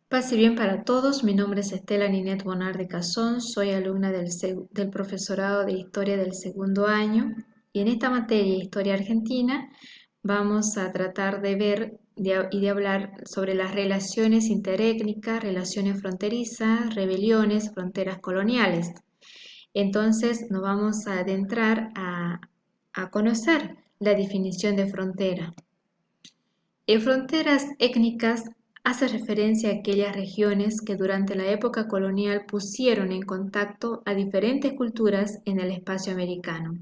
Paz y bien para todos, mi nombre es Estela Ninet Bonar de Cazón, soy alumna del profesorado de Historia del segundo año y en esta materia, Historia Argentina, vamos a tratar de ver y de hablar sobre las relaciones interétnicas, relaciones fronterizas, rebeliones, fronteras coloniales. Entonces nos vamos a adentrar a conocer la definición de frontera. En fronteras étnicas hace referencia a aquellas regiones que durante la época colonial pusieron en contacto a diferentes culturas en el espacio americano.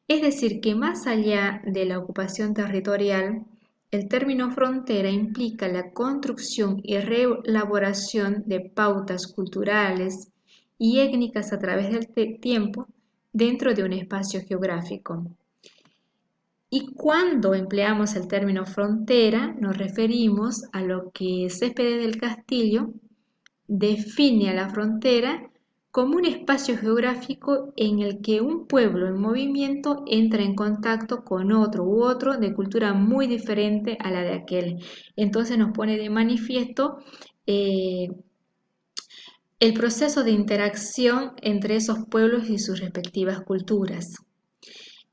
Es decir, que más allá de la ocupación territorial, el término frontera implica la construcción y reelaboración de pautas culturales y étnicas a través del tiempo dentro de un espacio geográfico. Y cuando empleamos el término frontera, nos referimos a lo que Céspedes del Castillo define a la frontera como un espacio geográfico en el que un pueblo en movimiento entra en contacto con otro u otro de cultura muy diferente a la de aquel. Entonces nos pone de manifiesto eh, el proceso de interacción entre esos pueblos y sus respectivas culturas.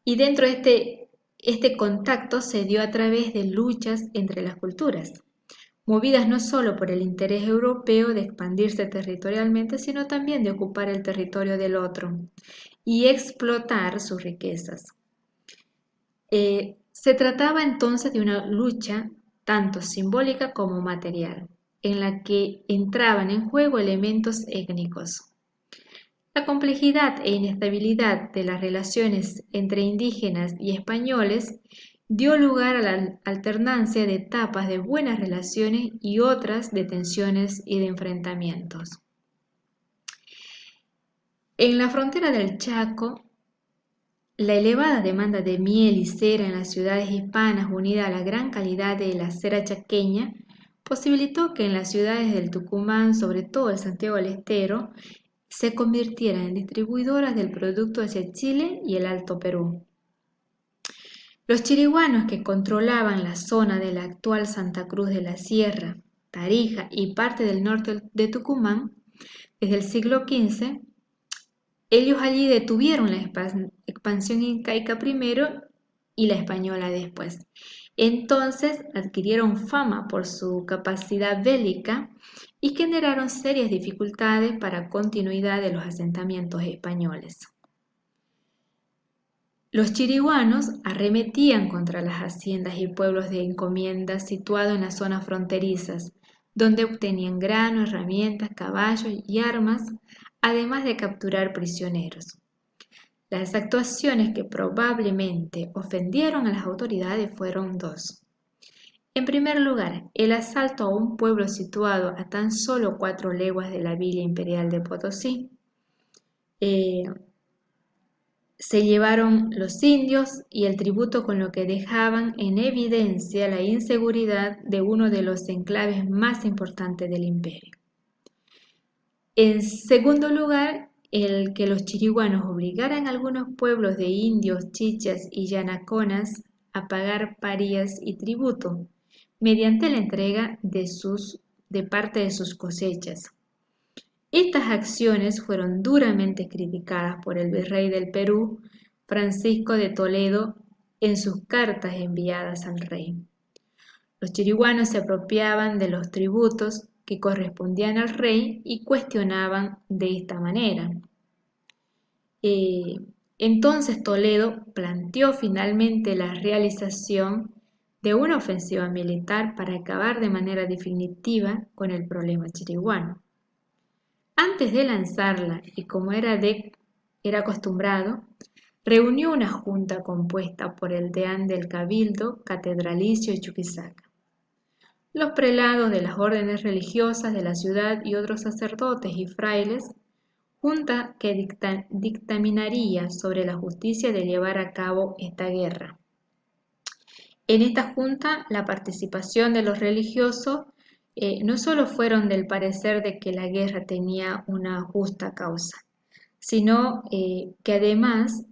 Y dentro de este contacto se dio a través de luchas entre las culturas, movidas no solo por el interés europeo de expandirse territorialmente, sino también de ocupar el territorio del otro y explotar sus riquezas. Se trataba entonces de una lucha tanto simbólica como material, en la que entraban en juego elementos étnicos. La complejidad e inestabilidad de las relaciones entre indígenas y españoles dio lugar a la alternancia de etapas de buenas relaciones y otras de tensiones y de enfrentamientos. En la frontera del Chaco, la elevada demanda de miel y cera en las ciudades hispanas, unida a la gran calidad de la cera chaqueña, posibilitó que en las ciudades del Tucumán, sobre todo el Santiago del Estero, se convirtieran en distribuidoras del producto hacia Chile y el Alto Perú. Los chiriguanos que controlaban la zona de la actual Santa Cruz de la Sierra, Tarija y parte del norte de Tucumán, desde el siglo XV, ellos allí detuvieron la expansión incaica primero y la española después. Entonces adquirieron fama por su capacidad bélica y generaron serias dificultades para continuidad de los asentamientos españoles. Los chiriguanos arremetían contra las haciendas y pueblos de encomiendas situados en las zonas fronterizas, donde obtenían grano, herramientas, caballos y armas, además de capturar prisioneros. Las actuaciones que probablemente ofendieron a las autoridades fueron dos. En primer lugar, el asalto a un pueblo situado a tan solo 4 leguas de la villa imperial de Potosí. Se llevaron los indios y el tributo, con lo que dejaban en evidencia la inseguridad de uno de los enclaves más importantes del imperio. En segundo lugar, el que los chiriguanos obligaran a algunos pueblos de indios, chichas y yanaconas a pagar parías y tributo mediante la entrega de parte de sus cosechas. Estas acciones fueron duramente criticadas por el virrey del Perú, Francisco de Toledo, en sus cartas enviadas al rey. Los chiriguanos se apropiaban de los tributos que correspondían al rey y cuestionaban de esta manera. Eh, entonces Toledo planteó finalmente la realización de una ofensiva militar para acabar de manera definitiva con el problema chiriguano. Antes de lanzarla, y como era acostumbrado, reunió una junta compuesta por el deán del Cabildo catedralicio de Chuquisaca, los prelados de las órdenes religiosas de la ciudad y otros sacerdotes y frailes, junta que dictaminaría sobre la justicia de llevar a cabo esta guerra. En esta junta, la participación de los religiosos no solo fueron del parecer de que la guerra tenía una justa causa, sino que además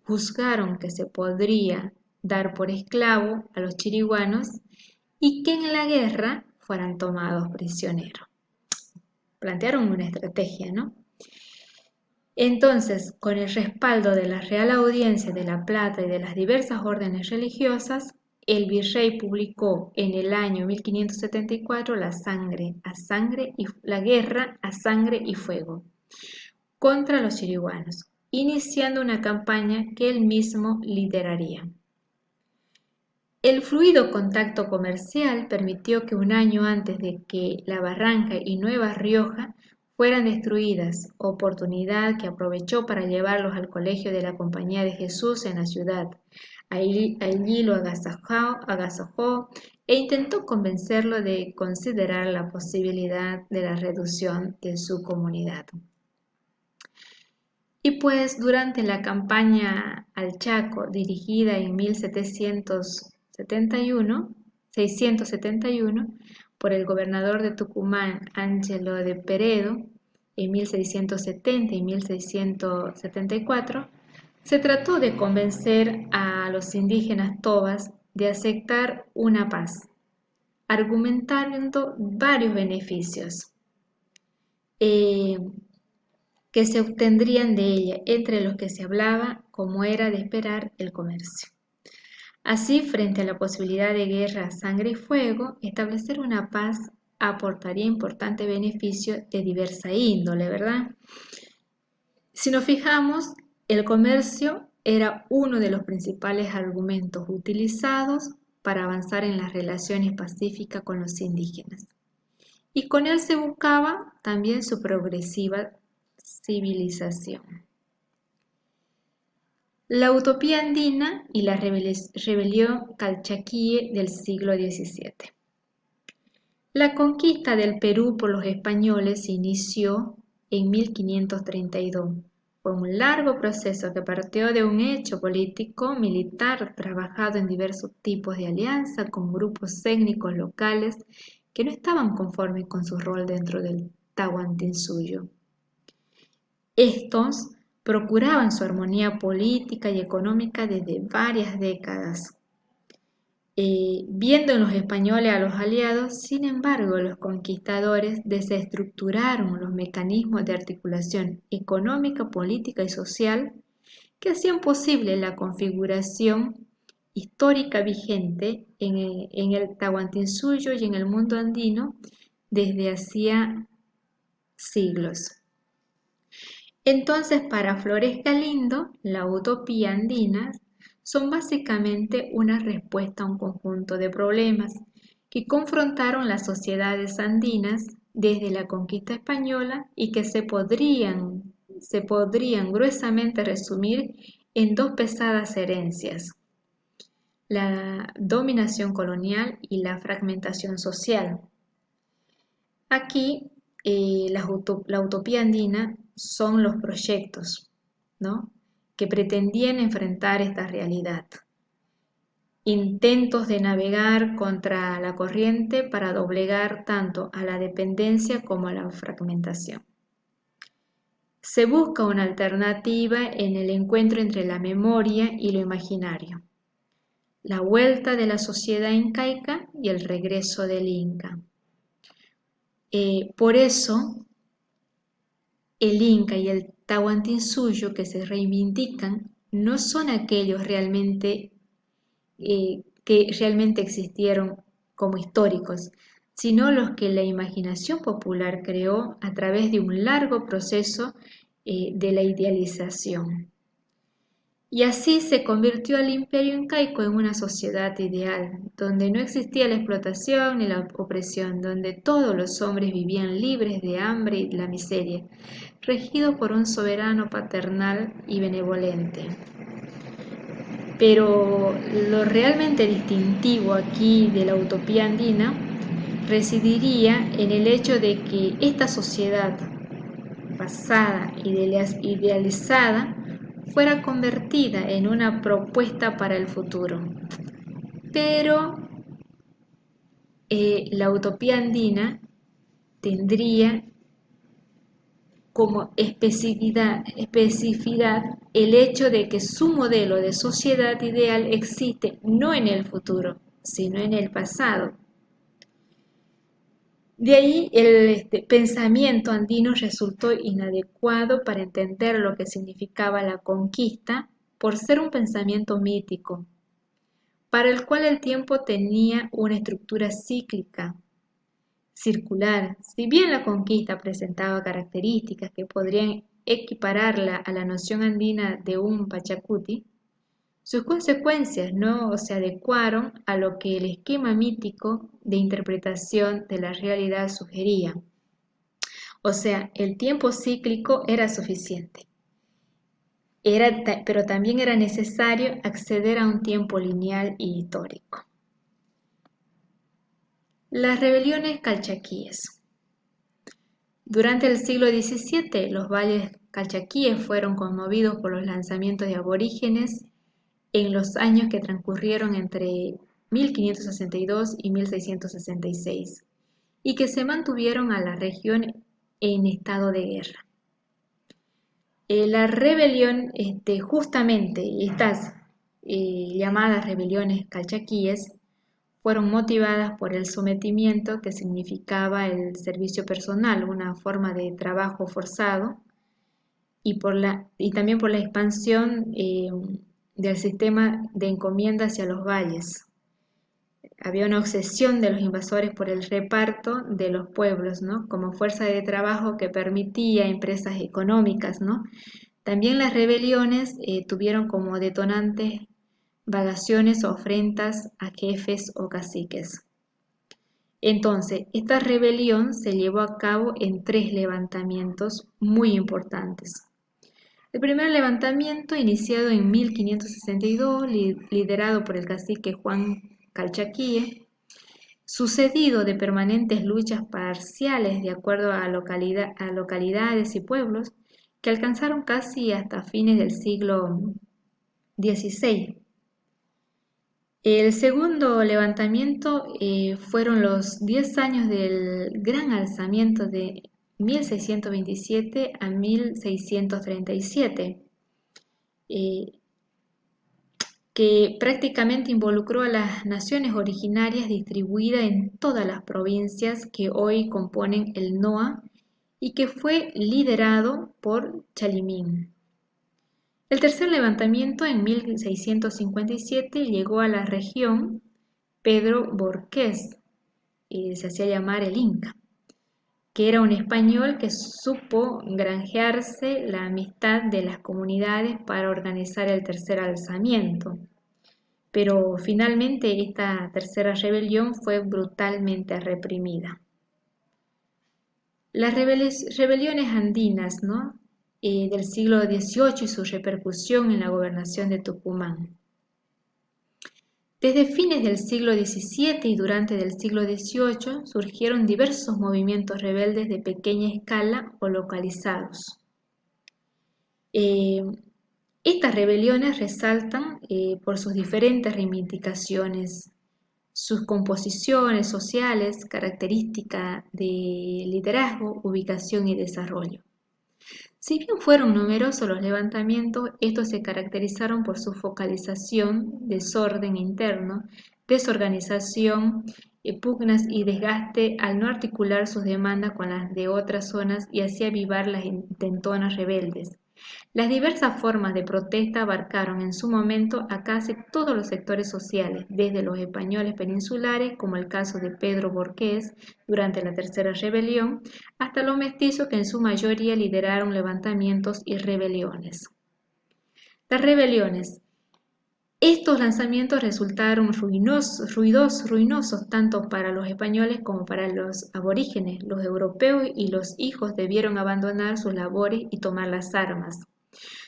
juzgaron que se podría dar por esclavo a los chiriguanos y que en la guerra fueran tomados prisioneros. Plantearon una estrategia, ¿no? Entonces, con el respaldo de la Real Audiencia de La Plata y de las diversas órdenes religiosas, el virrey publicó en el año 1574 la guerra a sangre y fuego contra los chiriguanos, iniciando una campaña que él mismo lideraría. El fluido contacto comercial permitió que un año antes de que La Barranca y Nueva Rioja fueran destruidas, oportunidad que aprovechó para llevarlos al colegio de la Compañía de Jesús en la ciudad. Allí lo agasajó e intentó convencerlo de considerar la posibilidad de la reducción de su comunidad. Y pues durante la campaña al Chaco, dirigida en 671 por el gobernador de Tucumán, Ángelo de Peredo, en 1670 y 1674, se trató de convencer a los indígenas tobas de aceptar una paz, argumentando varios beneficios que se obtendrían de ella, entre los que se hablaba, como era de esperar, el comercio. Así, frente a la posibilidad de guerra a sangre y fuego, establecer una paz aportaría importante beneficio de diversa índole, ¿verdad? Si nos fijamos, el comercio era uno de los principales argumentos utilizados para avanzar en las relaciones pacíficas con los indígenas. Y con él se buscaba también su progresiva civilización. La utopía andina y la rebelión calchaquíe del siglo XVII. La conquista del Perú por los españoles se inició en 1532. Fue un largo proceso que partió de un hecho político militar trabajado en diversos tipos de alianza con grupos étnicos locales que no estaban conformes con su rol dentro del Tahuantinsuyo. Estos procuraban su armonía política y económica desde varias décadas. Viendo en los españoles a los aliados, sin embargo, los conquistadores desestructuraron los mecanismos de articulación económica, política y social que hacían posible la configuración histórica vigente en el Tahuantinsuyo y en el mundo andino desde hacía siglos. Entonces, para Flores Galindo, la utopía andina son básicamente una respuesta a un conjunto de problemas que confrontaron las sociedades andinas desde la conquista española y que se podrían gruesamente resumir en dos pesadas herencias: la dominación colonial y la fragmentación social. Aquí la utopía andina son los proyectos, ¿no?, que pretendían enfrentar esta realidad. Intentos de navegar contra la corriente para doblegar tanto a la dependencia como a la fragmentación. Se busca una alternativa en el encuentro entre la memoria y lo imaginario, la vuelta de la sociedad incaica y el regreso del Inca. Por eso, el Inca y el Tahuantinsuyo que se reivindican no son aquellos que realmente existieron como históricos, sino los que la imaginación popular creó a través de un largo proceso de la idealización. Y así se convirtió el imperio incaico en una sociedad ideal, donde no existía la explotación ni la opresión, donde todos los hombres vivían libres de hambre y de la miseria, regido por un soberano paternal y benevolente. Pero lo realmente distintivo aquí de la utopía andina residiría en el hecho de que esta sociedad basada y idealizada fuera convertida en una propuesta para el futuro. Pero la utopía andina tendría como especificidad el hecho de que su modelo de sociedad ideal existe no en el futuro, sino en el pasado. De ahí el pensamiento andino resultó inadecuado para entender lo que significaba la conquista por ser un pensamiento mítico, para el cual el tiempo tenía una estructura cíclica, circular. Si bien la conquista presentaba características que podrían equipararla a la noción andina de un Pachacuti, sus consecuencias no se adecuaron a lo que el esquema mítico de interpretación de la realidad sugería. O sea, el tiempo cíclico era suficiente, pero también era necesario acceder a un tiempo lineal y histórico. Las rebeliones calchaquíes. Durante el siglo XVII, los valles calchaquíes fueron conmovidos por los lanzamientos de aborígenes en los años que transcurrieron entre 1562 y 1666, y que se mantuvieron a la región en estado de guerra. La rebelión, justamente estas llamadas rebeliones calchaquíes, fueron motivadas por el sometimiento que significaba el servicio personal, una forma de trabajo forzado, y también por la expansión del sistema de encomienda hacia los valles. Había una obsesión de los invasores por el reparto de los pueblos, ¿no? Como fuerza de trabajo que permitía empresas económicas, ¿no? También las rebeliones tuvieron como detonantes vagaciones o afrentas a jefes o caciques. Entonces, esta rebelión se llevó a cabo en 3 levantamientos muy importantes. El primer levantamiento, iniciado en 1562, liderado por el cacique Juan Calchaquíe, sucedido de permanentes luchas parciales de acuerdo a localidades y pueblos, que alcanzaron casi hasta fines del siglo XVI. El segundo levantamiento fueron los 10 años del gran alzamiento de 1627 a 1637, que prácticamente involucró a las naciones originarias distribuidas en todas las provincias que hoy componen el NOA y que fue liderado por Chalimín. El tercer levantamiento en 1657 llegó a la región Pedro Borqués, se hacía llamar el Inca, que era un español que supo granjearse la amistad de las comunidades para organizar el tercer alzamiento. Pero finalmente esta tercera rebelión fue brutalmente reprimida. Las rebeliones andinas, ¿no? Del siglo XVIII y su repercusión en la gobernación de Tucumán. Desde fines del siglo XVII y durante el siglo XVIII surgieron diversos movimientos rebeldes de pequeña escala o localizados. Estas rebeliones resaltan por sus diferentes reivindicaciones, sus composiciones sociales, características de liderazgo, ubicación y desarrollo. Si bien fueron numerosos los levantamientos, estos se caracterizaron por su focalización, desorden interno, desorganización, pugnas y desgaste al no articular sus demandas con las de otras zonas y así avivar las intentonas rebeldes. Las diversas formas de protesta abarcaron en su momento a casi todos los sectores sociales, desde los españoles peninsulares, como el caso de Pedro Borqués durante la Tercera Rebelión, hasta los mestizos que en su mayoría lideraron levantamientos y rebeliones. Las rebeliones. Estos lanzamientos resultaron ruinosos tanto para los españoles como para los aborígenes. Los europeos y los hijos debieron abandonar sus labores y tomar las armas.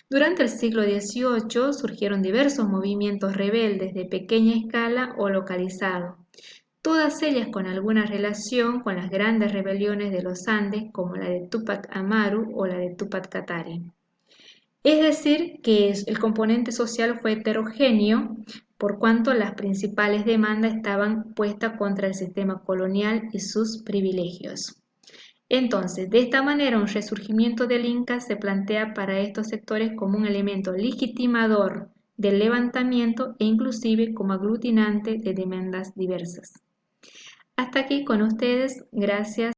Durante el siglo XVIII surgieron diversos movimientos rebeldes de pequeña escala o localizados, todas ellas con alguna relación con las grandes rebeliones de los Andes como la de Túpac Amaru o la de Túpac Katari. Es decir, que el componente social fue heterogéneo por cuanto las principales demandas estaban puestas contra el sistema colonial y sus privilegios. Entonces, de esta manera, un resurgimiento del Inca se plantea para estos sectores como un elemento legitimador del levantamiento e inclusive como aglutinante de demandas diversas. Hasta aquí con ustedes, gracias.